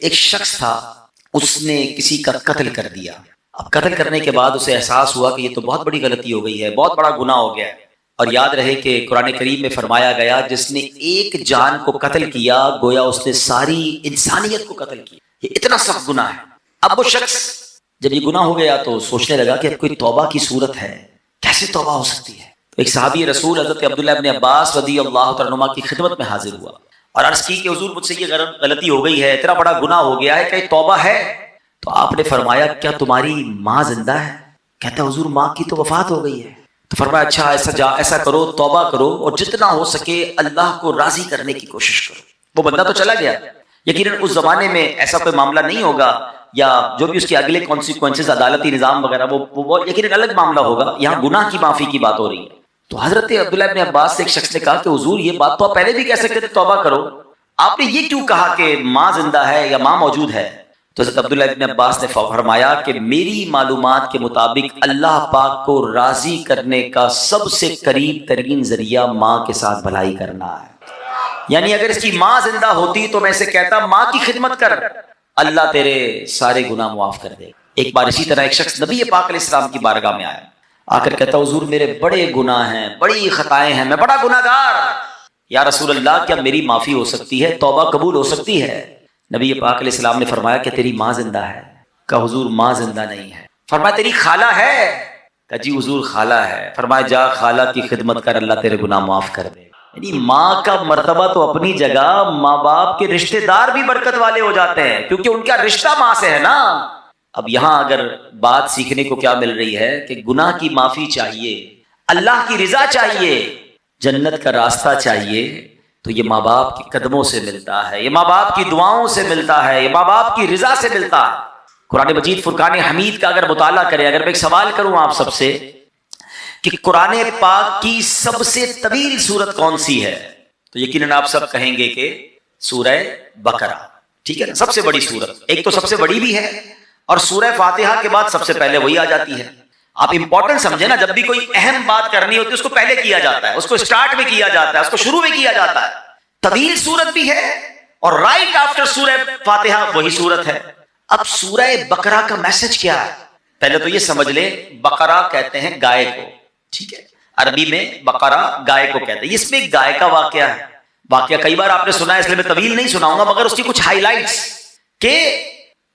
ایک شخص تھا، اس نے کسی کا قتل کر دیا. اب قتل کرنے کے بعد اسے احساس ہوا کہ یہ تو بہت بڑی غلطی ہو گئی ہے، بہت بڑا گناہ ہو گیا ہے. اور یاد رہے کہ قرآن کریم میں فرمایا گیا جس نے ایک جان کو قتل کیا گویا اس نے ساری انسانیت کو قتل کیا. یہ اتنا سخت گناہ ہے. اب وہ شخص جب یہ گناہ ہو گیا تو سوچنے لگا کہ اب کوئی توبہ کی صورت ہے، کیسے توبہ ہو سکتی ہے. تو ایک صحابی رسول حضرت عبداللہ ابن عباس رضی اللہ تعالیٰ عنہما کی خدمت میں حاضر ہوا اور عرض کی کہ حضور مجھ سے یہ غلطی ہو گئی ہے، اتنا بڑا گناہ ہو گیا ہے، کہ توبہ ہے؟ تو آپ نے فرمایا کیا تمہاری ماں زندہ ہے؟ کہتا حضور ماں کی تو وفات ہو گئی ہے. تو فرمایا اچھا ایسا کرو، توبہ کرو اور جتنا ہو سکے اللہ کو راضی کرنے کی کوشش کرو. وہ بندہ تو چلا گیا، یقیناً اس زمانے میں ایسا کوئی معاملہ نہیں ہوگا، یا جو بھی اس کے اگلے کانسیکوینسز عدالتی نظام وغیرہ وہ یقیناً الگ معاملہ ہوگا. یہاں گناہ کی معافی کی بات ہو رہی ہے. تو حضرت عبداللہ ابن عباس سے ایک شخص نے کہا کہ حضور یہ بات تو آپ پہلے بھی کہہ سکتے تھے توبہ کرو، آپ نے یہ کیوں کہا کہ ماں زندہ ہے یا ماں موجود ہے؟ تو حضرت عبداللہ ابن عباس نے فرمایا کہ میری معلومات کے مطابق اللہ پاک کو راضی کرنے کا سب سے قریب ترین ذریعہ ماں کے ساتھ بھلائی کرنا ہے. یعنی اگر اس کی ماں زندہ ہوتی تو میں اسے کہتا ماں کی خدمت کر، اللہ تیرے سارے گناہ معاف کر دے. ایک بار اسی طرح ایک شخص نبی پاک علیہ السلام کی بارگاہ میں آیا، آ کر کہتا حضور میرے بڑے گناہ ہیں، بڑی خطائیں ہیں، میں بڑا گناہ گار. یا رسول اللہ کیا میری معافی ہو سکتی ہے، توبہ قبول ہو سکتی ہے؟ نبی پاک علیہ السلام نے فرمایا کہ تیری ماں زندہ ہے. کہا حضور ماں زندہ نہیں ہے. فرمایا تیری خالہ ہے؟ کہا جی حضور خالہ ہے. فرمایا جا خالہ کی خدمت کر، اللہ تیرے گناہ معاف کر دے. یعنی ماں کا مرتبہ تو اپنی جگہ، ماں باپ کے رشتہ دار بھی برکت والے ہو جاتے ہیں کیونکہ ان کا رشتہ ماں سے ہے نا. اب یہاں اگر بات سیکھنے کو کیا مل رہی ہے کہ گناہ کی معافی چاہیے، اللہ کی رضا چاہیے، جنت کا راستہ چاہیے، تو یہ ماں باپ کے قدموں سے ملتا ہے، یہ ماں باپ کی دعاؤں سے ملتا ہے، یہ ماں باپ کی رضا سے ملتا ہے. قرآن مجید فرقان حمید کا اگر مطالعہ کریں، اگر میں ایک سوال کروں آپ سب سے کہ قرآن پاک کی سب سے طویل سورت کون سی ہے، تو یقیناً آپ سب کہیں گے کہ سورہ بقرہ. ٹھیک ہے نا، سب سے بڑی سورت. ایک تو سب سے بڑی بھی ہے اور سورہ فاتحہ کے بعد سب سے پہلے وہی آ جاتی ہے. آپ امپورٹنٹ سمجھیں نا، جب بھی کوئی اہم بات کرنی ہوتی ہے اس کو پہلے کیا جاتا ہے، اس کو سٹارٹ میں کیا جاتا ہے، اس کو شروع میں کیا جاتا ہے. طویل سورت بھی ہے اور رائٹ آفٹر سورہ فاتحہ وہی سورت ہے. اب سورہ بقرہ کا میسج کیا ہے؟ پہلے تو یہ سمجھ لیں بقرہ کہتے ہیں گائے کو. ٹھیک ہے، عربی میں بقرہ گائے کو کہتے ہیں. اس میں ایک گائے کا واقعہ ہے. واقعہ کئی بار آپ نے سنا ہے، اس لیے میں طویل نہیں سناؤں گا، مگر اس کی کچھ ہائی لائٹس کہ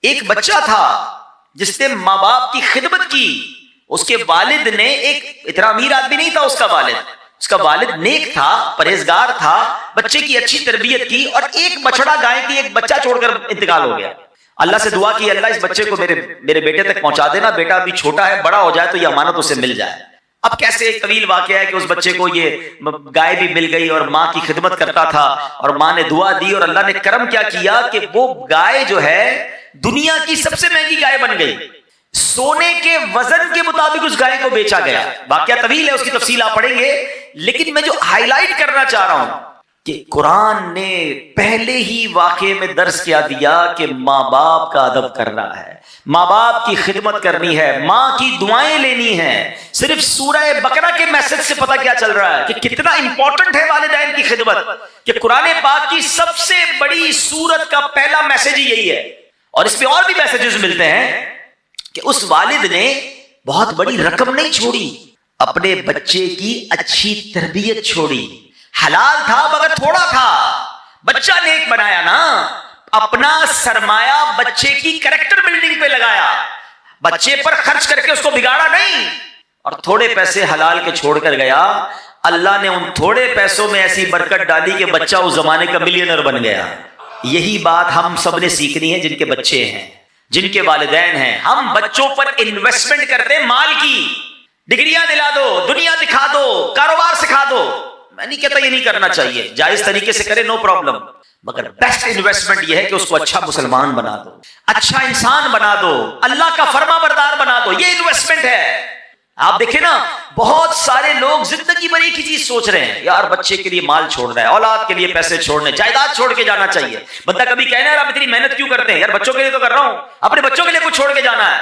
ایک بچہ تھا جس نے ماں باپ کی خدمت کی. اس کے والد نے، ایک اتنا امیر آدمی نہیں تھا اس کا والد، اس کا والد نیک تھا، پرہیزگار تھا، بچے کی اچھی تربیت کی اور ایک بچڑا گائے کی ایک بچہ چھوڑ کر انتقال ہو گیا. اللہ سے دعا کی اللہ اس بچے کو میرے بیٹے تک پہنچا دینا، بیٹا ابھی چھوٹا ہے، بڑا ہو جائے تو یہ امانت اسے مل جائے. اب کیسے ایک طویل واقعہ ہے کہ اس بچے کو یہ گائے بھی مل گئی اور ماں کی خدمت کرتا تھا اور ماں نے دعا دی اور اللہ نے کرم کیا کیا کہ وہ گائے جو ہے دنیا کی سب سے مہنگی گائے بن گئی. سونے کے وزن کے مطابق اس گائے کو بیچا گیا. واقعہ طویل ہے، اس کی تفصیل آپ پڑھیں گے، لیکن میں جو ہائی لائٹ کرنا چاہ رہا ہوں کہ قرآن نے پہلے ہی واقعے میں درس کیا دیا کہ ماں باپ کا ادب کرنا ہے، ماں باپ کی خدمت کرنی ہے، ماں کی دعائیں لینی ہیں. صرف سورہ بقرہ کے میسج سے پتہ کیا چل رہا ہے کہ کتنا امپورٹنٹ ہے والدین کی خدمت، کہ قرآن پاک کی سب سے بڑی سورت کا پہلا میسج ہی یہی ہے. اور اس میں اور بھی میسجز ملتے ہیں کہ اس والد نے بہت بڑی رقم نہیں چھوڑی، اپنے بچے کی اچھی تربیت چھوڑی. حلال تھا مگر تھوڑا تھا، بچہ نیک بنایا نا، اپنا سرمایہ بچے کی کریکٹر بلڈنگ پہ لگایا، بچے پر خرچ کر کے اس کو بگاڑا نہیں، اور تھوڑے پیسے حلال کے چھوڑ کر گیا. اللہ نے ان تھوڑے پیسوں میں ایسی برکت ڈالی کہ بچہ اس زمانے کا ملینئر بن گیا. یہی بات ہم سب نے سیکھنی ہے، جن کے بچے ہیں، جن کے والدین ہیں. ہم بچوں پر انویسٹمنٹ کرتے ہیں مال کی، ڈگریاں دلا دو، دنیا دکھا دو، کاروبار سکھا دو. میں نہیں کہتا یہ نہیں کرنا چاہیے، جائز طریقے سے کرے، نو پرابلم، مگر بیسٹ انویسٹمنٹ یہ ہے کہ اس کو اچھا مسلمان بنا دو، اچھا انسان بنا دو، اللہ کا فرما بردار بنا دو. یہ انویسٹمنٹ ہے. آپ دیکھیں نا، بہت سارے لوگ زندگی بھر ایک ہی چیز سوچ رہے ہیں، یار بچے کے لیے مال چھوڑنا ہے، اولاد کے لیے پیسے چھوڑنے، جائیداد چھوڑ کے جانا چاہیے. بندہ کبھی کہنا ہے آپ اتنی محنت کیوں کرتے ہیں؟ یار بچوں کے لیے تو کر رہا ہوں، اپنے بچوں کے لیے کچھ چھوڑ کے جانا ہے.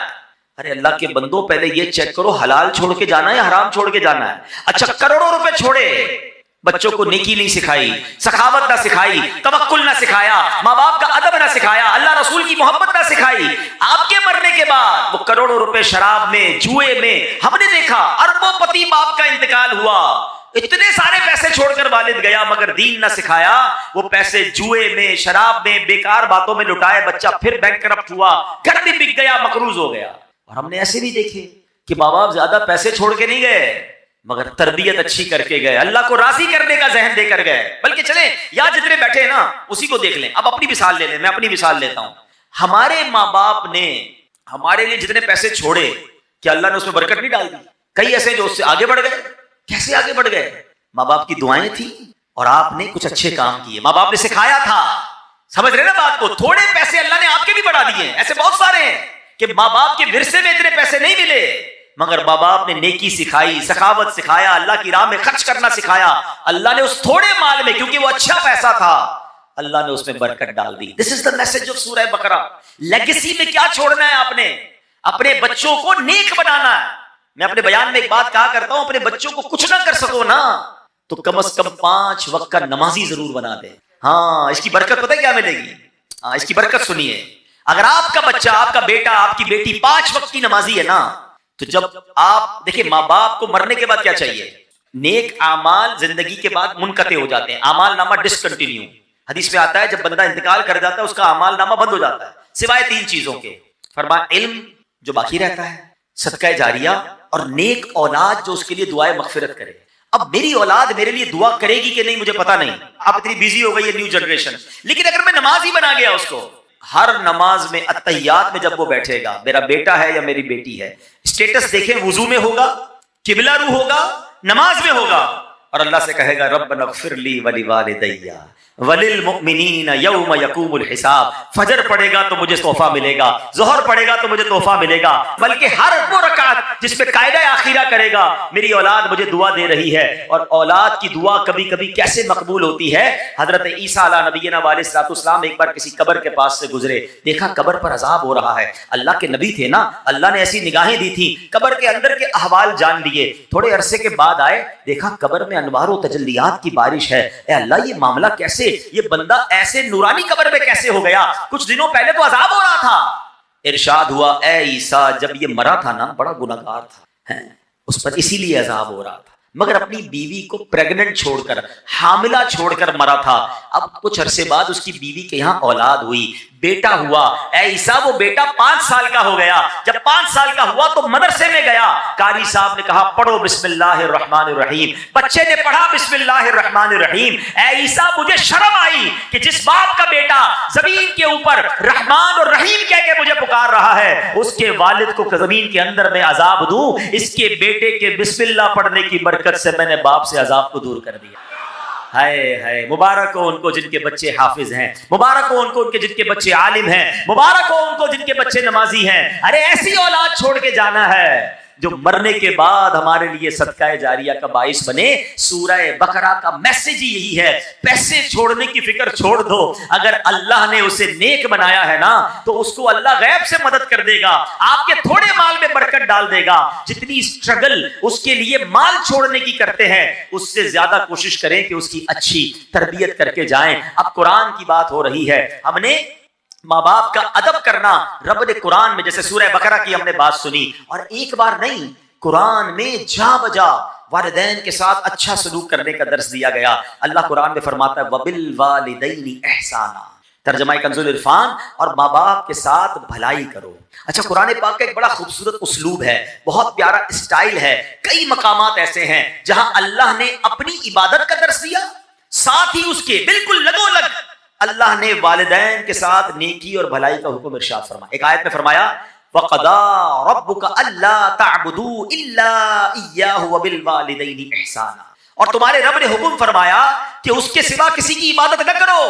ارے اللہ کے بندوں، پہلے یہ چیک کرو حلال چھوڑ کے جانا ہے یا حرام چھوڑ کے جانا ہے. اچھا کروڑوں روپے چھوڑے بچوں کو نیکی نہیں سکھائی، سخاوت نہ سکھائی، توکل نہ سکھایا، ماں باپ کا ادب نہ سکھایا، اللہ رسول کی محبت نہ سکھائی، آپ کے مرنے کے بعد وہ کروڑوں روپے شراب میں، جوئے میں، ہم نے دیکھا اربوں پتی باپ کا انتقال ہوا، اتنے سارے پیسے چھوڑ کر والد گیا مگر دین نہ سکھایا، وہ پیسے جوئے میں، شراب میں، بیکار باتوں میں لٹائے، بچہ پھر بینک کرپٹ ہوا، گھر بھی بک گیا، مقروض ہو گیا۔ اور ہم نے ایسے بھی دیکھے کہ ماں باپ زیادہ پیسے چھوڑ کے نہیں گئے مگر تربیت اچھی کر کے گئے، اللہ کو راضی کرنے کا ذہن دے کر گئے۔ بلکہ چلیں یا جتنے بیٹھے ہیں نا اسی کو دیکھ لیں، اب اپنی مثال لے لیں، میں اپنی مثال لیتا ہوں۔ ہمارے ماں باپ نے ہمارے لیے جتنے پیسے چھوڑے کہ اللہ نے اس میں برکت نہیں ڈال دی؟ کئی ایسے جو اس سے آگے بڑھ گئے۔ کیسے آگے بڑھ گئے؟ ماں باپ کی دعائیں تھیں اور آپ نے کچھ اچھے کام کیے، ماں باپ نے سکھایا تھا، سمجھ رہے نا بات کو؟ تھوڑے پیسے اللہ نے آپ کے بھی بڑھا دیے، ایسے بہت سارے ہیں کہ ماں باپ کے ورثے میں اتنے پیسے نہیں ملے مگر ماں باپ نے نیکی سکھائی، سخاوت سکھایا، اللہ کی راہ میں خرچ کرنا سکھایا، اللہ نے اس تھوڑے مال میں، کیونکہ وہ اچھا پیسہ تھا، اللہ نے اس میں برکت ڈال دی۔ دس از دا میسج آف سورہ بقرہ۔ لیگیسی میں کیا چھوڑنا ہے؟ آپ نے اپنے بچوں کو نیک بنانا ہے۔ میں اپنے بیان میں ایک بات کہا کرتا ہوں، اپنے بچوں کو کچھ نہ کر سکو نا تو کم از کم 5 وقت کا نمازی ضرور بنا دے۔ ہاں اس کی برکت پتہ ہے کیا ملے گی؟ ہاں اس کی برکت سنیے، اگر آپ کا بچہ، آپ کا بیٹا، آپ کی بیٹی 5 وقت کی نمازی ہے نا، تو جب آپ دیکھیں ماں باپ کو مرنے کے بعد کیا چاہیے؟ نیک اعمال زندگی کے بعد منقطع ہو جاتے ہیں، اعمال نامہ ڈسکنٹینیو۔ حدیث میں آتا ہے جب بندہ انتقال کر جاتا ہے اس کا اعمال نامہ بند ہو جاتا ہے سوائے 3 چیزوں کے۔ فرمایا علم جو باقی رہتا ہے، صدقہ جاریہ، اور نیک اولاد جو اس کے لیے دعائے مغفرت کرے۔ اب میری اولاد میرے لیے دعا کرے گی کہ نہیں مجھے پتا نہیں، آپ اتنی بیزی ہو گئی ہے نیو جنریشن، لیکن اگر میں نماز ہی بنا گیا اس کو، ہر نماز میں اتحیات میں جب وہ بیٹھے گا، میرا بیٹا ہے یا میری بیٹی ہے، اسٹیٹس دیکھیں، وضو میں ہوگا، قبلہ رو ہوگا، نماز میں ہوگا، اور اللہ سے کہے گا ربنا اغفر لی ولوالدی وللمؤمنین یوم یقوم الحساب۔ فجر پڑھے گا تو مجھے تحفہ ملے گا، ظہر پڑھے گا تو مجھے تحفہ ملے گا، بلکہ ہر وہ رکعت جس میں قاعدہ آخرہ کرے گا میری اولاد مجھے دعا دے رہی ہے۔ اور اولاد کی دعا کبھی کبھی کیسے مقبول ہوتی ہے؟ حضرت عیسیٰ علیہ نبینا علیہ السلام ایک بار کسی قبر کے پاس سے گزرے، دیکھا قبر پر عذاب ہو رہا ہے، اللہ کے نبی تھے نا، اللہ نے ایسی نگاہیں دی تھی، قبر کے اندر کے احوال جان لیے۔ تھوڑے عرصے کے بعد آئے، دیکھا قبر میں انوار و تجلیات کی بارش ہے، اے اللہ یہ معاملہ کیسے، یہ بندہ ایسے نورانی قبر میں کیسے ہو گیا؟ کچھ دنوں پہلے تو عذاب ہو رہا تھا۔ ارشاد ہوا اے عیسیٰ جب یہ مرا تھا نا بڑا گناہگار تھا، اس پر اسی لیے عذاب ہو رہا تھا، مگر اپنی بیوی کو پریگننٹ چھوڑ کر، حاملہ چھوڑ کر مرا تھا۔ اب کچھ عرصے بعد اس کی بیوی کے یہاں اولاد ہوئی، بیٹا ہوا، اے عیسیٰ وہ بیٹا 5 سال کا ہو گیا، جب 5 سال کا ہوا تو مدرسے میں گیا، قاری صاحب نے کہا پڑھو بسم اللہ الرحمن الرحیم، بچے نے پڑھا بسم اللہ الرحمن الرحیم۔ اے عیسیٰ مجھے شرم آئی کہ جس باپ کا بیٹا زمین کے اوپر رحمان اور رحیم کہہ کے مجھے پکار رہا ہے، اس کے والد کو زمین کے اندر میں عذاب دوں، اس کے بیٹے کے بسم اللہ پڑھنے کی برکت سے میں نے باپ سے عذاب کو دور کر دیا۔ ہائے ہائے، مبارک ہو ان کو جن کے بچے حافظ ہیں، مبارک ہو ان کو جن کے بچے عالم ہیں، مبارک ہو ان کو جن کے بچے نمازی ہیں۔ ارے ایسی اولاد چھوڑ کے جانا ہے جو مرنے کے بعد ہمارے لیے صدقہ جاریہ کا باعث بنے۔ سورہ بقرہ کا میسج ہی یہی ہے، پیسے چھوڑنے کی فکر چھوڑ دو، اگر اللہ نے اسے نیک بنایا ہے نا تو اس کو اللہ غیب سے مدد کر دے گا، آپ کے تھوڑے مال میں برکت ڈال دے گا۔ جتنی اسٹرگل اس کے لیے مال چھوڑنے کی کرتے ہیں اس سے زیادہ کوشش کریں کہ اس کی اچھی تربیت کر کے جائیں۔ اب قرآن کی بات ہو رہی ہے، ہم نے ماں باپ کا ادب کرنا، رب نے قرآن میں جیسے سورہ بقرہ کی ہم نے بات سنی، اور ایک بار نہیں قرآن میں جا بجا والدین کے ساتھ اچھا سلوک کرنے کا درس دیا گیا۔ اللہ قرآن میں فرماتا ہے وَبِالْوَالِدَيْنِ إِحْسَانًا، ترجمہ کنزُ العرفان، اور ماں باپ کے ساتھ بھلائی کرو۔ اچھا قرآن پاک کا ایک بڑا خوبصورت اسلوب ہے، بہت پیارا اسٹائل ہے، کئی مقامات ایسے ہیں جہاں اللہ نے اپنی عبادت کا درس دیا، ساتھ ہی اس کے بالکل لگو لگ اللہ نے والدین کے ساتھ نیکی اور بھلائی کا حکم ارشاد فرمایا۔ ایک آیت میں فرمایا وَقَضَىٰ رَبُّكَ أَلَّا تَعْبُدُوا إِلَّا إِيَّاهُ وَبِالْوَالِدَيْنِ إِحْسَانًا، اور تمہارے رب نے حکم فرمایا کہ اس کے سوا کسی کی عبادت نہ کرو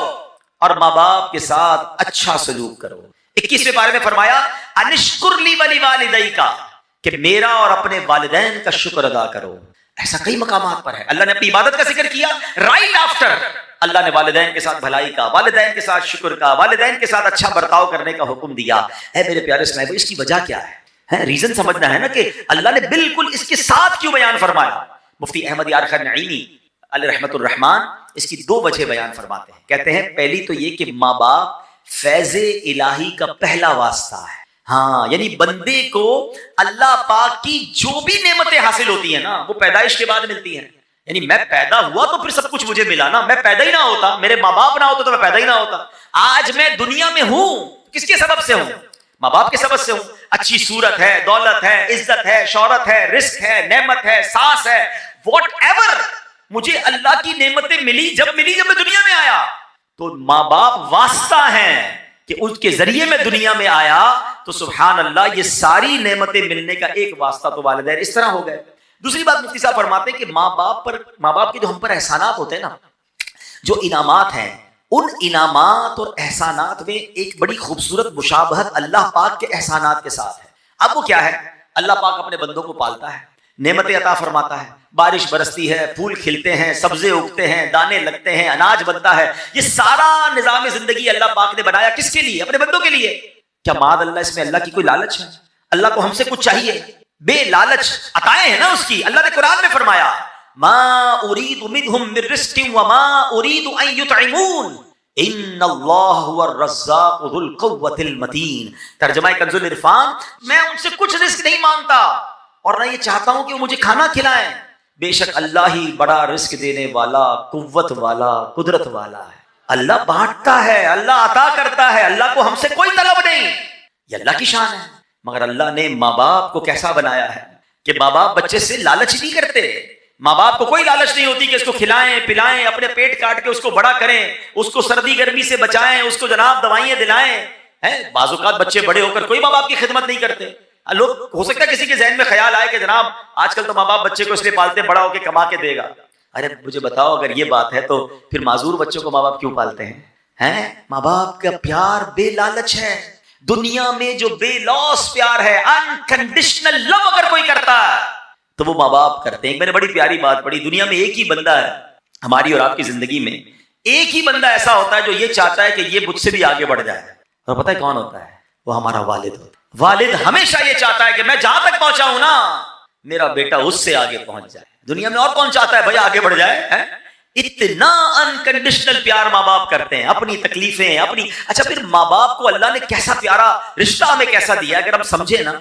اور ماں باپ کے ساتھ اچھا سلوک کرو۔ 21ویں پارے میں فرمایا أَنِشْكُرْ لِي وَلِوَالِدَيْكَ، کہ میرا اور اپنے والدین کا شکر ادا کرو۔ ایسا کئی مقامات پر ہے، اللہ نے اپنی عبادت کا ذکر کیا، رائٹ آفٹر اللہ نے والدین کے ساتھ بھلائی کا، والدین کے ساتھ شکر کا، والدین کے ساتھ اچھا برتاؤ کرنے کا حکم دیا ہے۔ میرے پیارے اسلام، اس کی وجہ کیا ہے؟ ریزن سمجھنا ہے نا کہ اللہ نے بالکل اس کے ساتھ کیوں بیان فرمایا۔ مفتی احمد یار خان نعیمی علیہ رحمت الرحمان اس کی دو وجہ بیان فرماتے ہیں. کہتے ہیں پہلی تو یہ کہ ماں باپ فیض الہی کا پہلا واسطہ ہے. ہاں یعنی بندے کو اللہ پاک کی جو بھی نعمتیں حاصل ہوتی ہیں نا وہ پیدائش کے بعد ملتی ہیں. یعنی میں پیدا ہوا تو پھر سب کچھ مجھے ملا نا. میں پیدا ہی نہ ہوتا, میرے ماں باپ نہ ہوتے تو میں پیدا ہی نہ ہوتا. آج میں دنیا میں ہوں کس کے سبب سے ہوں؟ ماں باپ کے سبب سے ہوں. اچھی صورت ہے, دولت ہے, عزت ہے, شہرت ہے, رزق ہے, نعمت ہے, سانس ہے, واٹ ایور مجھے اللہ کی نعمتیں ملی جب میں دنیا میں آیا. تو ماں باپ واسطہ ہیں کہ اس کے ذریعے میں دنیا میں آیا. تو سبحان اللہ یہ ساری نعمتیں ملنے کا ایک واسطہ تو والدین اس طرح ہو گئے. دوسری بات مفتی صاحب فرماتے ہیں کہ ماں باپ کے جو ہم پر احسانات ہوتے ہیں نا, جو انعامات ہیں, ان انعامات اور احسانات میں ایک بڑی خوبصورت مشابہت اللہ پاک کے احسانات کے ساتھ ہے. اب وہ کیا ہے؟ اللہ پاک اپنے بندوں کو پالتا ہے, نعمتیں عطا فرماتا ہے, بارش برستی ہے, پھول کھلتے ہیں, سبزے اگتے ہیں, دانے لگتے ہیں, اناج بنتا ہے. یہ سارا نظام زندگی اللہ پاک نے بنایا کس کے لیے؟ اپنے بندوں کے لیے. کیا معاذ اللہ اس میں اللہ کی کوئی لالچ ہے؟ اللہ کو ہم سے کچھ چاہیے؟ بے لالچ عطائیں ہیں نا اس کی. اللہ نے قرآن میں فرمایا ما اريد منهم من رزق وما اريد ان يطعمون ان اللہ هو الرزاق ذو القوة المتین. ترجمہ کنز العرفان, میں ان سے کچھ رزق نہیں مانگتا اور نہ یہ چاہتا ہوں کہ وہ مجھے کھانا کھلائیں. بے شک اللہ ہی بڑا رزق دینے والا, قوت والا, قدرت والا ہے. اللہ بانٹتا ہے, اللہ عطا کرتا ہے, اللہ کو ہم سے کوئی طلب نہیں. یہ اللہ کی شان ہے. مگر اللہ نے ماں باپ کو کیسا بنایا ہے کہ ماں باپ بچے سے لالچ نہیں کرتے. ماں باپ کو کوئی لالچ نہیں ہوتی کہ اس کو کھلائیں پلائیں, اپنے پیٹ کاٹ کے اس کو بڑا کریں, اس کو سردی گرمی سے بچائیں, اس کو جناب دوائیں دلائیں. بعض اوقات بچے بڑے ہو کر کوئی ماں باپ کی خدمت نہیں کرتے. لوگ ہو سکتا ہے کسی کے ذہن میں خیال آئے کہ جناب آج کل تو ماں باپ بچے کو اس لیے پالتے بڑا ہو کے کما کے دے گا. ارے مجھے بتاؤ اگر یہ بات ہے تو پھر معذور بچوں کو ماں باپ کیوں پالتے ہیں؟ ماں باپ کا پیار بے لالچ ہے. دنیا میں جو بے لوس پیار ہے, انکنڈیشنل لو اگر کوئی کرتا ہے تو وہ ماں باپ کرتے ہیں. میں نے بڑی پیاری بات پڑھی, دنیا میں ایک ہی بندہ ہے ہماری اور آپ کی زندگی میں, ایک ہی بندہ ایسا ہوتا ہے جو یہ چاہتا ہے کہ یہ مجھ سے بھی آگے بڑھ جائے. اور پتہ ہے کون ہوتا ہے؟ وہ ہمارا والد ہوتا ہے. والد ہمیشہ یہ چاہتا ہے کہ میں جہاں تک پہنچا ہوں نا میرا بیٹا اس سے آگے پہنچ جائے. دنیا میں اور کون چاہتا ہے بھائی آگے بڑھ جائے؟ اتنا انکنڈیشنل پیار ماں باپ کرتے ہیں, اپنی تکلیفیں اپنی. اچھا پھر ماں باپ کو اللہ نے کیسا پیارا رشتہ ہمیں کیسا دیا. اگر ہم سمجھے نا,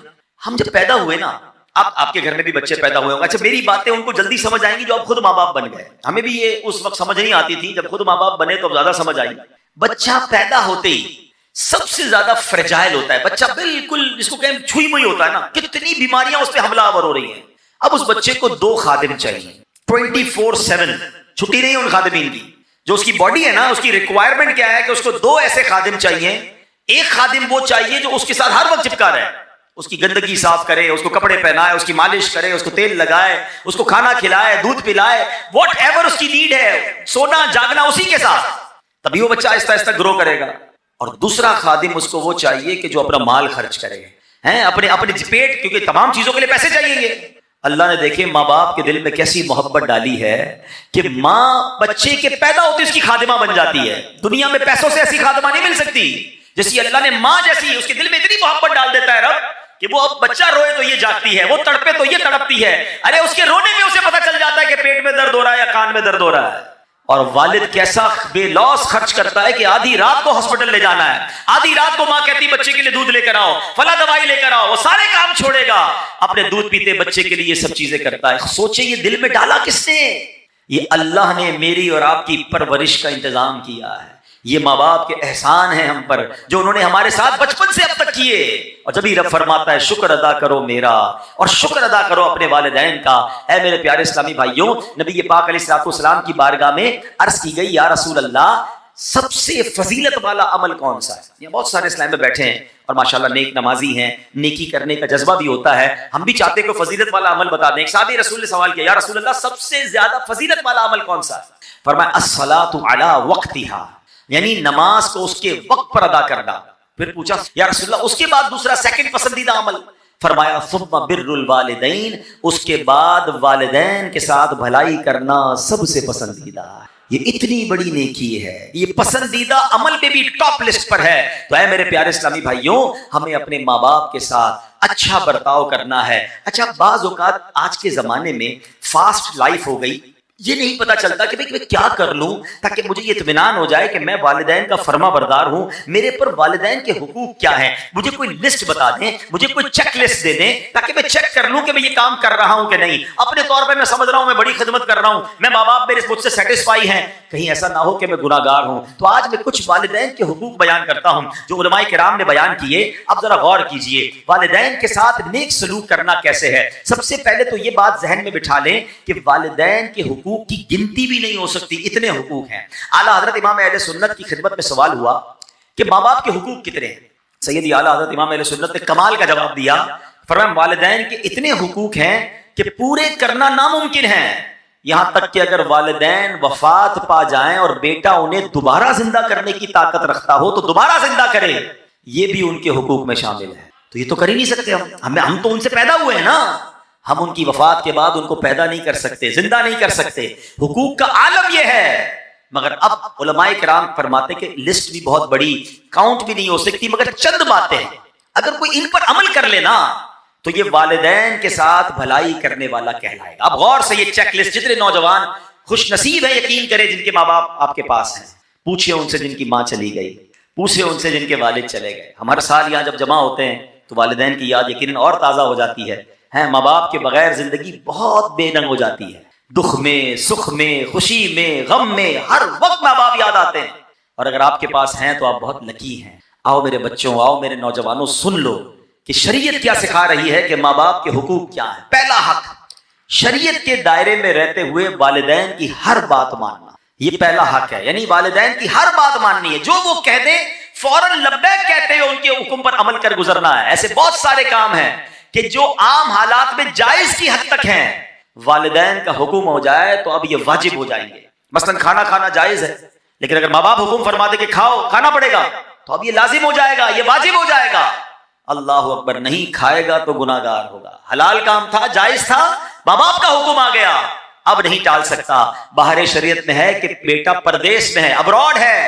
ہم جب پیدا ہوئے نا, آپ کے گھر میں بھی بچے پیدا ہوئے ہوں گے. اچھا میری باتیں ان کو جلدی سمجھ آئیں گی جو اب خود ماں باپ بن گئے. ہمیں بھی یہ اس وقت سمجھ نہیں آتی تھی, جب خود ماں باپ بنے تو زیادہ سمجھ آئی. بچہ پیدا ہوتے ہی سب سے زیادہ فرجائل ہوتا ہے بچہ, بالکل جس کو کہیں چھوئی موئی ہوتا ہے نا, کتنی بیماریاں اس پہ حملہ آور ہو رہی ہیں. اب اس بچے کو 2 خادم چاہیے 24/7, چھٹی نہیں ان خادمین کی. جو اس کی باڈی ہے نا, اس کی ریکوائرمنٹ کیا ہے کہ اس کو 2 ایسے خادم چاہیے. ایک خادم وہ چاہیے جو اس کے ساتھ ہر وقت چپکا رہے, اس کی گندگی صاف کرے, اس کو کپڑے پہنائے, اس کی مالش کرے, اس کو تیل لگائے, اس کو کھانا کھلائے, دودھ پلائے, واٹ ایور اس کی نیڈ ہے, سونا جاگنا اسی کے ساتھ. تبھی وہ بچہ آہستہ آہستہ گرو کرے گا. اور دوسرا خادم اس کو وہ چاہیے کہ جو اپنا مال خرچ کرے, اپنے پیٹ, کیونکہ تمام چیزوں کے لیے پیسے چاہیے گے. اللہ نے دیکھے ماں باپ کے دل میں کیسی محبت ڈالی ہے کہ ماں بچے کے پیدا ہوتے اس کی خادمہ بن جاتی ہے. دنیا میں پیسوں سے ایسی خادمہ نہیں مل سکتی جیسی اللہ نے ماں جیسی, اس کے دل میں اتنی محبت ڈال دیتا ہے رب کہ وہ اب بچہ روئے تو یہ جاگتی ہے, وہ تڑپے تو یہ تڑپتی ہے. ارے اس کے رونے میں اسے پتہ چل جاتا ہے کہ پیٹ میں درد ہو رہا ہے یا کان میں درد ہو رہا ہے. اور والد کیسا بے لوس خرچ کرتا ہے کہ آدھی رات کو ہاسپٹل لے جانا ہے, آدھی رات کو ماں کہتی بچے کے لیے دودھ لے کر آؤ, فلاں دوائی لے کر آؤ, وہ سارے کام چھوڑے گا, اپنے دودھ پیتے بچے کے لیے یہ سب چیزیں کرتا ہے. سوچے یہ دل میں ڈالا کس نے؟ یہ اللہ نے میری اور آپ کی پرورش کا انتظام کیا ہے. یہ ماں باپ کے احسان ہیں ہم پر جو انہوں نے ہمارے ساتھ بچپن سے اب تک کیے. اور جب ہی رب فرماتا ہے شکر ادا کرو میرا اور شکر ادا کرو اپنے والدین کا. اے میرے پیارے اسلامی بھائیوں, نبی پاک علیہ الصلوۃ والسلام کی بارگاہ میں عرض کی گئی یا رسول اللہ سب سے فضیلت والا عمل کون سا ہے؟ یہ بہت سارے اسلام میں بیٹھے ہیں اور ماشاءاللہ نیک نمازی ہیں, نیکی کرنے کا جذبہ بھی ہوتا ہے, ہم بھی چاہتے ہیں کہ فضیلت والا عمل بتا دیں. ایک صحابی رسول نے سوال کیا یا رسول اللہ سب سے زیادہ فضیلت والا عمل کون سا ہے؟ فرمایا الصلاۃ علی وقتہا, یعنی نماز کو اس کے وقت پر ادا کرنا. پھر پوچھا یا رسول اللہ اس کے بعد دوسرا سیکنڈ پسندیدہ عمل؟ فرمایا ثم بر الوالدین, اس کے بعد والدین کے ساتھ بھلائی کرنا سب سے پسندیدہ. یہ اتنی بڑی نیکی ہے, یہ پسندیدہ عمل پہ بھی ٹاپ لسٹ پر ہے. تو اے میرے پیارے اسلامی بھائیوں ہمیں اپنے ماں باپ کے ساتھ اچھا برتاؤ کرنا ہے. اچھا بعض اوقات آج کے زمانے میں فاسٹ لائف ہو گئی, یہ نہیں پتا چلتا کہ میں کیا کر لوں تاکہ مجھے یہ اطمینان ہو جائے کہ میں والدین کا فرما بردار ہوں، میرے پر والدین کے حقوق کیا ہیں، مجھے کوئی لسٹ بتا دیں، مجھے کوئی چیک لسٹ دے دیں تاکہ میں چیک کر لوں کہ میں یہ کام کر رہا ہوں کہ نہیں۔ اپنے طور پہ میں سمجھ رہا ہوں میں بڑی خدمت کر رہا ہوں، میں ماں باپ میرے مجھ سے سیٹسفائی ہیں، کہیں ایسا نہ ہو کہ میں گناہ گار ہوں۔ تو آج میں کچھ والدین کے حقوق بیان کرتا ہوں جو علماء کرام نے بیان کیے۔ اب ذرا غور کیجئے والدین کے ساتھ نیک سلوک کرنا کیسے ہے۔ سب سے پہلے تو یہ بات ذہن میں بٹھا لیں کہ والدین کے حقوق کی گنتی بھی نہیں ہو سکتی، اتنے حقوق ہیں۔ اعلیٰ حضرت امام اہل سنت کی خدمت میں سوال ہوا کہ ماں باپ کے حقوق کتنے ہیں؟ سیدی اعلیٰ حضرت امام اہل سنت نے کمال کا جواب دیا، فرمایا والدین کے اتنے حقوق ہیں کہ پورے کرنا ناممکن ہے، یہاں تک کہ اگر والدین وفات پا جائیں اور بیٹا انہیں دوبارہ زندہ کرنے کی طاقت رکھتا ہو تو دوبارہ زندہ کرے، یہ بھی ان کے حقوق میں شامل ہے۔ تو یہ تو کر ہی نہیں سکتے ہم تو ان سے پیدا ہوئے ہیں نا، ہم ان کی وفات کے بعد ان کو پیدا نہیں کر سکتے، زندہ نہیں کر سکتے۔ حقوق کا عالم یہ ہے، مگر اب علماء کرام فرماتے کہ لسٹ بھی بہت بڑی، کاؤنٹ بھی نہیں ہو سکتی، مگر چند باتیں اگر کوئی ان پر عمل کر لینا تو یہ والدین کے ساتھ بھلائی کرنے والا کہلائے گا۔ اب غور سے یہ چیک لسٹ، جتنے نوجوان خوش نصیب ہیں یقین کرے جن کے ماں باپ آپ کے پاس ہیں، پوچھئے ان سے جن کی ماں چلی گئی، پوچھئے ان سے جن کے والد چلے گئے۔ ہم ہر سال یہاں جب جمع ہوتے ہیں تو والدین کی یاد یقیناً اور تازہ ہو جاتی ہے۔ ماں باپ کے بغیر زندگی بہت بے رنگ ہو جاتی ہے، دکھ میں، سکھ میں، خوشی میں، غم میں، ہر وقت ماں باپ یاد آتے ہیں۔ اور اگر آپ کے پاس ہیں تو آپ بہت لکی ہیں۔ آؤ میرے بچوں، آؤ میرے نوجوانوں، سن لو کہ شریعت کیا سکھا رہی ہے کہ ماں باپ کے حقوق کیا ہیں۔ پہلا حق، شریعت کے دائرے میں رہتے ہوئے والدین کی ہر بات ماننا، یہ پہلا حق ہے، یعنی والدین کی ہر بات ماننی ہے، جو وہ کہہ دیں فوراً لبیک کہتے ہوئے ان کے حکم پر عمل کر گزرنا ہے۔ ایسے بہت سارے کام ہیں کہ جو عام حالات میں جائز کی حد تک ہیں، والدین کا حکم ہو جائے تو اب یہ واجب ہو جائیں گے۔ مثلا کھانا کھانا جائز ہے، لیکن اگر ماں باپ حکم فرما دے کہ کھاؤ، کھانا پڑے گا، تو اب یہ لازم ہو جائے گا، یہ واجب ہو جائے گا۔ اللہ اکبر، نہیں کھائے گا تو گناہ گار ہوگا۔ حلال کام تھا، جائز تھا، ماں باپ کا حکم آ گیا، اب نہیں ٹال سکتا۔ باہر شریعت میں ہے کہ بیٹا پردیس میں ہے، ابراڈ ہے،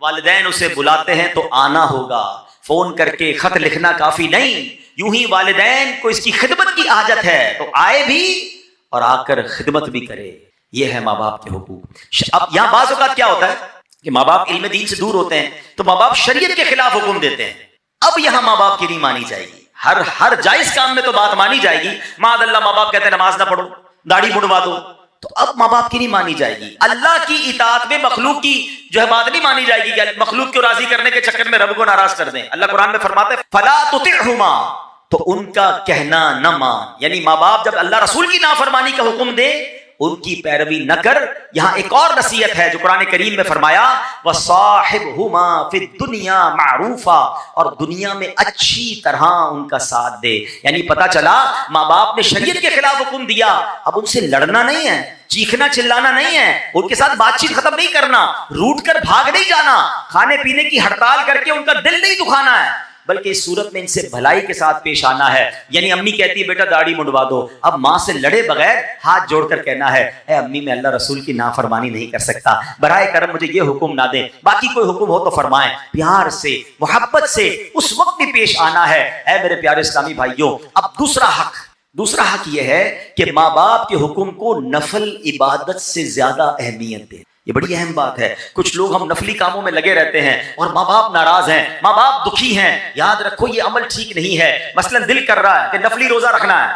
والدین اسے بلاتے ہیں تو آنا ہوگا، فون کر کے خط لکھنا کافی نہیں، یوں ہی والدین کو اس کی خدمت کی حاجت ہے تو آئے بھی اور آ کر خدمت بھی کرے۔ یہ ہے ماں باپ کے حقوق۔ اب یہاں بعض اوقات کیا ہوتا ہے کہ ماں باپ علم دین سے دور ہوتے ہیں تو ماں باپ شریعت کے خلاف حکم دیتے ہیں، اب یہاں ماں باپ کی نہیں مانی جائے گی۔ ہر جائز کام میں تو بات مانی جائے گی، معاذ اللہ ماں باپ کہتے ہیں نماز نہ پڑھو، داڑھی مڑوا دو، تو اب ماں باپ کی نہیں مانی جائے گی۔ اللہ کی اطاعت میں مخلوق کی جو ہے بات نہیں مانی جائے گی کہ مخلوق کو راضی کرنے کے چکر میں رب کو ناراض کر دیں۔ اللہ قرآن میں فرماتے ہیں فلا تطعهما، تو ان کا کہنا نہ مان، یعنی ماں باپ جب اللہ رسول کی نافرمانی کا حکم دے ان کی پیروی نہ کر۔ یہاں ایک اور نصیحت ہے جو قرآن کریم میں فرمایا وَصَاحِبْهُمَا فِي الدُّنْيَا مَعْرُوفًا، اور دنیا میں اچھی طرح ان کا ساتھ دے۔ یعنی پتا چلا ماں باپ نے شریعت کے خلاف حکم دیا، اب ان سے لڑنا نہیں ہے، چیخنا چلانا نہیں ہے، ان کے ساتھ بات چیت ختم نہیں کرنا، روٹ کر بھاگ نہیں جانا، کھانے پینے کی ہڑتال کر کے ان کا دل نہیں دکھانا ہے، بلکہ اس صورت میں ان سے بھلائی کے ساتھ پیش آنا ہے۔ یعنی امی کہتی ہے بیٹا داڑھی منڈوا دو، اب ماں سے لڑے بغیر ہاتھ جوڑ کر کہنا ہے اے امی میں اللہ رسول کی نافرمانی نہیں کر سکتا، براہ کرم مجھے یہ حکم نہ دیں، باقی کوئی حکم ہو تو فرمائیں۔ پیار سے، محبت سے اس وقت بھی پیش آنا ہے۔ اے میرے پیارے اسلامی بھائیوں، اب دوسرا حق یہ ہے کہ ماں باپ کے حکم کو نفل عبادت سے زیادہ اہمیت دیں۔ یہ بڑی اہم بات ہے۔ کچھ لوگ ہم نفلی کاموں میں لگے رہتے ہیں اور ماں باپ ناراض ہیں، ماں باپ دکھی ہیں۔ یاد رکھو یہ عمل ٹھیک نہیں ہے۔ مثلا دل کر رہا ہے کہ نفلی روزہ رکھنا ہے،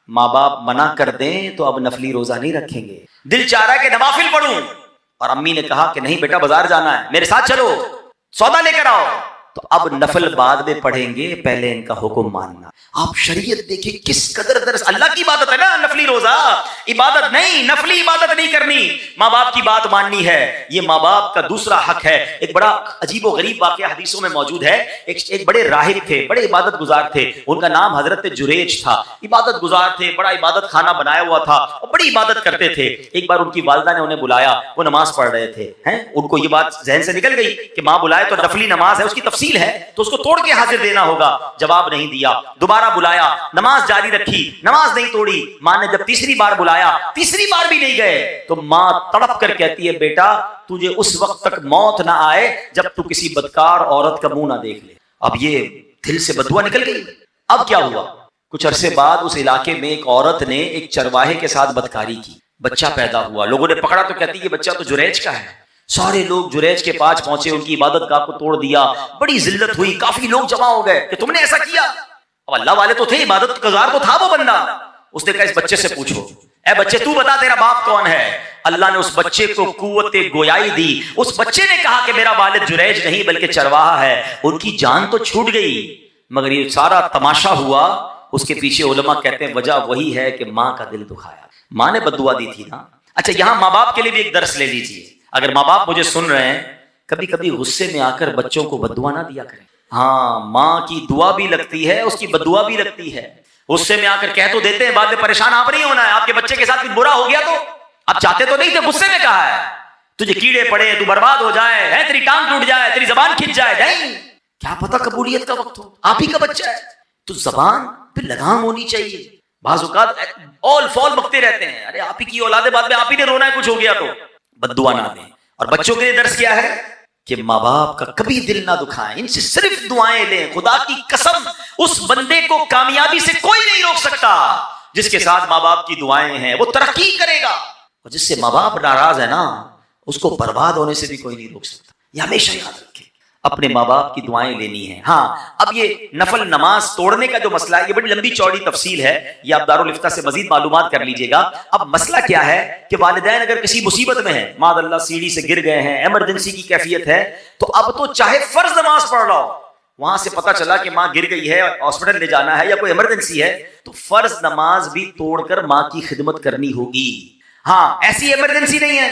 ماں باپ منع کر دیں تو اب نفلی روزہ نہیں رکھیں گے۔ دل چاہ رہا ہے کہ نوافل پڑھوں اور امی نے کہا کہ نہیں بیٹا بازار جانا ہے، میرے ساتھ چلو، سودا لے کر آؤ، تو اب نفل بعد میں پڑھیں گے، پہلے ان کا حکم ماننا۔ آپ شریعت دیکھیں کس قدر درس، اللہ کی عبادت ہے نا نفلی روزہ، عبادت نہیں، نفلی عبادت نہیں کرنی، ماں باپ کی بات ماننی ہے۔ یہ ماں باپ کا دوسرا حق ہے۔ ایک بڑا عجیب و غریب واقعہ حدیثوں میں موجود ہے۔ ایک بڑے راہب تھے، بڑے عبادت گزار تھے، ان کا نام حضرت جریج تھا۔ عبادت گزار تھے، بڑا عبادت خانہ بنایا ہوا تھا اور بڑی عبادت کرتے تھے۔ ایک بار ان کی والدہ نے انہیں بلایا، وہ نماز پڑھ رہے تھے، ان کو یہ بات ذہن سے نکل گئی کہ ماں بلائے تو نفلی نماز ہے، اس کی تفصیل ہے تو اس کو توڑ کے حاضر دینا ہوگا۔ جواب نہیں دیا، دوبارہ بلایا، نماز جاری رکھی، نماز نہیں توڑی۔ ماں نے جب تیسری بار بلایا، تیسری بار بھی نہیں گئے، تو ماں تڑپ کر کہتی ہے بیٹا تجھے اس وقت تک موت نہ آئے جب تو کسی بدکار عورت کا منہ نہ دیکھ لے۔ اب یہ دل سے بددعا نکل گئی۔ اب کیا ہوا؟ کچھ عرصے بعد اس علاقے میں ایک عورت نے ایک چرواہے کے ساتھ بدکاری کی۔ بچہ پیدا ہوا, لوگوں نے پکڑا تو کہتی یہ بچہ تو جریج کا ہے. سارے لوگ جریج کے پاس پہنچے, ان کی عبادت گاہ کو توڑ دیا, بڑی ذلت ہوئی, کافی لوگ جمع ہو گئے کہ تم نے ایسا کیا. اب اللہ والے تو تھے, عبادت گزار تو تھا وہ بندہ. اس نے کہا اس بچے سے پوچھو, اے بچے تو بتا تیرا باپ کون ہے. اللہ نے اس بچے کو قوت گویائی دی. اس بچے نے کہا کہ میرا والد جریج نہیں بلکہ چرواہا ہے. ان کی جان تو چھوٹ گئی, مگر یہ سارا تماشا ہوا. اس کے پیچھے علماء کہتے ہیں وجہ وہی ہے کہ ماں کا دل دکھایا, ماں نے بد دعا دی تھی نا. اچھا یہاں ماں باپ کے لیے بھی ایک درس لے لیجیے. اگر ماں باپ مجھے سن رہے ہیں, کبھی کبھی غصے میں آ کر بچوں کو بد دعا نہ دیا کریں. ہاں ماں کی دعا بھی لگتی ہے, اس کی بد دعا بھی لگتی ہے. غصے میں آ کر کہہ تو دیتے ہیں, بعد میں پریشان آپ نہیں ہونا ہے. آپ کے بچے کے ساتھ کچھ برا ہو گیا تو آپ چاہتے تو نہیں تھے, غصے میں کہا ہے تجھے کیڑے پڑے, تو برباد ہو جائے, ہے تیری ٹانگ ٹوٹ جائے, تیری زبان کھنچ جائے. نہیں, کیا پتہ قبولیت کا وقت ہو, آپ ہی کا بچہ ہے. تو زبان پہ لگام ہونی چاہیے. بعض اوقات اول فال بکتے رہتے ہیں, ارے آپ ہی کی اولاد ہے, بعد میں آپ ہی نے رونا ہے کچھ ہو گیا تو. بد دعا نہ دیں. اور بچوں کے لیے درس کیا ہے کہ ماں باپ کا کبھی دل نہ دکھائیں, ان سے صرف دعائیں لیں. خدا کی قسم اس بندے کو کامیابی سے کوئی نہیں روک سکتا جس کے ساتھ ماں باپ کی دعائیں ہیں. وہ ترقی کرے گا. اور جس سے ماں باپ ناراض ہے نا, اس کو برباد ہونے سے بھی کوئی نہیں روک سکتا. یہ ہمیشہ یاد رکھیں, اپنے ماں باپ کی دعائیں لینی ہیں. ہاں اب یہ نفل نماز توڑنے کا جو مسئلہ ہے, یہ بڑی لمبی چوڑی تفصیل ہے, یہ آپ دارالفتہ سے مزید معلومات کر لیجئے گا. اب مسئلہ کیا ہے کہ والدین اگر کسی مصیبت میں ہیں, معاذ اللہ سیڑھی سے گر گئے ہیں, ایمرجنسی کی کیفیت ہے, تو اب تو چاہے فرض نماز پڑھ رہا ہو, وہاں سے پتا چلا کہ ماں گر گئی ہے, ہاسپٹل لے جانا ہے یا کوئی ایمرجنسی ہے, تو فرض نماز بھی توڑ کر ماں کی خدمت کرنی ہوگی. ہاں ایسی ایمرجنسی نہیں ہے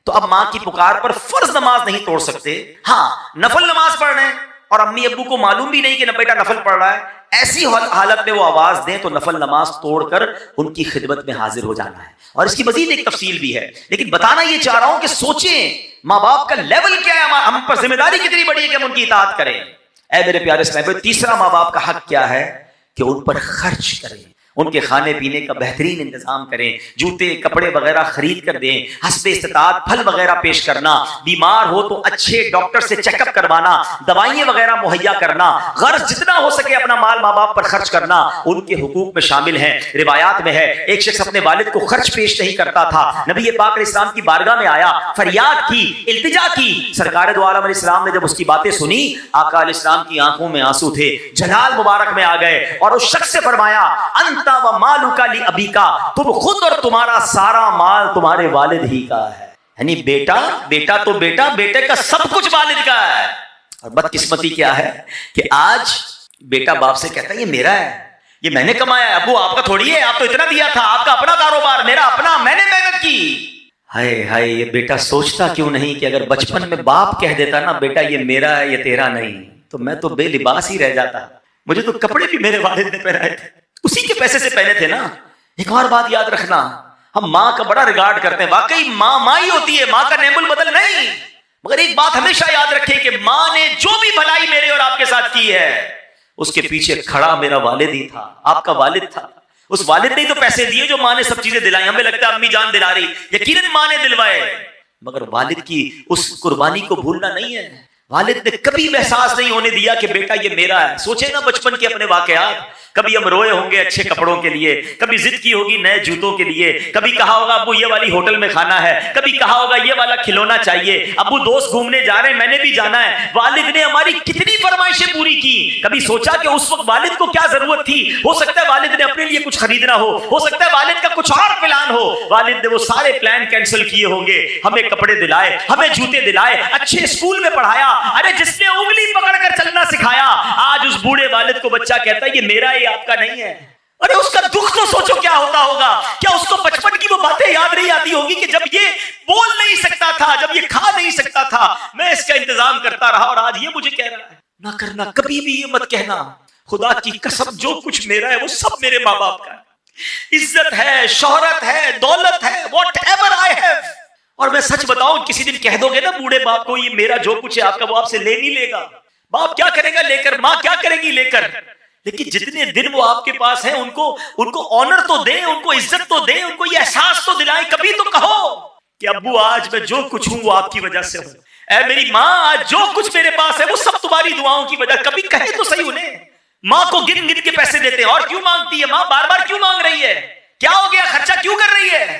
تو اب ماں کی پکار پر فرض نماز نہیں توڑ سکتے. ہاں نفل نماز پڑھ رہے ہیں اور امی ابو کو معلوم بھی نہیں کہ بیٹا نفل پڑھ رہا ہے, ایسی حالت میں وہ آواز دیں تو نفل نماز توڑ کر ان کی خدمت میں حاضر ہو جانا ہے. اور اس کی مزید ایک تفصیل بھی ہے, لیکن بتانا یہ چاہ رہا ہوں کہ سوچیں ماں باپ کا لیول کیا ہے, ہم پر ذمہ داری کتنی بڑی ہے کہ ہم ان کی اطاعت کریں. اے میرے پیارے اسلامی, تیسرا ماں باپ کا حق کیا ہے کہ ان پر خرچ کریں, ان کے کھانے پینے کا بہترین انتظام کریں, جوتے کپڑے وغیرہ خرید کر دیں, حسب استطاعت پھل وغیرہ پیش کرنا, بیمار ہو تو اچھے ڈاکٹر سے چیک اپ کروانا, دوائیں وغیرہ مہیا کرنا, غرض جتنا ہو سکے اپنا مال ماں باپ پر خرچ کرنا ان کے حقوق میں شامل ہیں. روایات میں ہے ایک شخص اپنے والد کو خرچ پیش نہیں کرتا تھا, نبی پاک علیہ السلام کی بارگاہ میں آیا, فریاد کی, التجا کی. سرکار دو عالم علیہ السلام نے جب اس کی باتیں سنی, آقا علیہ السلام کی آنکھوں میں آنسو تھے, جلال مبارک میں آ گئے اور اس شخص سے فرمایا انت و مالک لابیکا, تم خود اور تمہارا سارا مال تمہارے والد ہی کا ہے. یعنی بیٹا تو بیٹے کا سب کچھ والد کا ہے. اور بدقسمتی کیا ہے کہ آج بیٹا باپ سے کہتا ہے یہ میرا ہے, یہ میں نے کمایا ہے, ابو آپ کا تھوڑی ہے, آپ تو اتنا دیا تھا, آپ کا اپنا کاروبار, میرا اپنا, میں نے محنت کی. ہائے ہائے, یہ بیٹا سوچتا کیوں نہیں کہ اگر بچپن میں باپ کہہ دیتا نا بیٹا یہ میرا ہے یہ تیرا نہیں, تو میں تو بے لباس ہی رہ جاتا, مجھے تو کپڑے بھی میرے والد نے پہنائے تھے, اسی کے پیسے سے پہنے تھے نا. ایک اور بات یاد رکھنا, ہم ماں کا بڑا ریگارڈ کرتے ہیں, واقعی ماں ہی ہوتی ہے, ماں کا نعم البدل نہیں, مگر ایک بات ہمیشہ یاد رکھیں کہ ماں نے جو بھی بھلائی میرے اور آپ کے ساتھ کی ہے اس کے پیچھے کھڑا میرا والد ہی تھا, آپ کا والد تھا. اس والد نے تو پیسے دیے جو ماں نے سب چیزیں دلائی. ہمیں لگتا ہے امی جان دلا رہی, یقیناً ماں نے دلوائے, مگر والد کی اس قربانی کو بھولنا نہیں ہے. والد نے کبھی احساس نہیں ہونے دیا کہ بیٹا یہ میرا ہے. سوچے نا بچپن کے اپنے واقعات, کبھی ہم روئے ہوں گے اچھے کپڑوں کے لیے, کبھی ضد کی ہوگی نئے جوتوں کے لیے, کبھی کہا ہوگا ابو یہ والی ہوٹل میں کھانا ہے, کبھی کہا ہوگا یہ والا کھلونا چاہیے, ابو دوست گھومنے جا رہے ہیں میں نے بھی جانا ہے. والد نے ہماری کتنی فرمائشیں پوری کی. کبھی سوچا کہ اس وقت والد کو کیا ضرورت تھی, ہو سکتا ہے والد نے اپنے لیے کچھ خریدنا ہو سکتا ہے والد کا کچھ اور پلان ہو, والد نے وہ سارے پلان کینسل کیے ہوں گے, ہمیں کپڑے دلائے, ہمیں جوتے دلائے, اچھے اسکول میں پڑھایا. ارے جس نے انگلی پکڑ کر چلنا سکھایا, آج اس بوڑھے والد کو بچہ کہتا ہے یہ میرا ہے آپ کا نہیں ہے. ارے اس کا دکھ تو سوچو کیا ہوتا ہوگا. کیا اس کو بچپن کی وہ باتیں یاد نہیں آتی ہوگی کہ جب یہ بول نہیں سکتا تھا, جب یہ کھا نہیں سکتا تھا, میں اس کا انتظام کرتا رہا اور آج یہ مجھے کہہ رہا ہے. نہ کرنا, کبھی بھی یہ مت کہنا خدا کی قسم جو کچھ میرا ہے وہ سب میرے ماں باپ کا ہے. عزت ہے, شہرت ہے, دولت ہے, واٹ ایور آئی ہیو. اور میں سچ بتاؤں کسی دن کہہ دو گے نا بوڑھے باپ کو یہ میرا جو کچھ ہے آپ کا, وہ آپ سے لے نہیں لے گا. باپ کیا کرے گا لے کر, ماں کیا کرے گی لے کر, لیکن جتنے دن وہ آپ کے پاس ہیں ان کو آنر تو دیں, ان کو عزت تو دیں, ان کو یہ احساس تو دلائیں. کبھی تو کہو کہ ابو آج میں جو کچھ ہوں وہ آپ کی وجہ سے ہوں, اے میری ماں آج جو کچھ میرے پاس ہے وہ سب تمہاری دعاؤں کی وجہ. کبھی کہے تو صحیح انہیں. ماں کو گن گن کے پیسے دیتے ہیں, اور کیوں مانگتی ہے ماں, بار بار کیوں مانگ رہی ہے, کیا ہو گیا, خرچہ کیوں کر رہی ہے.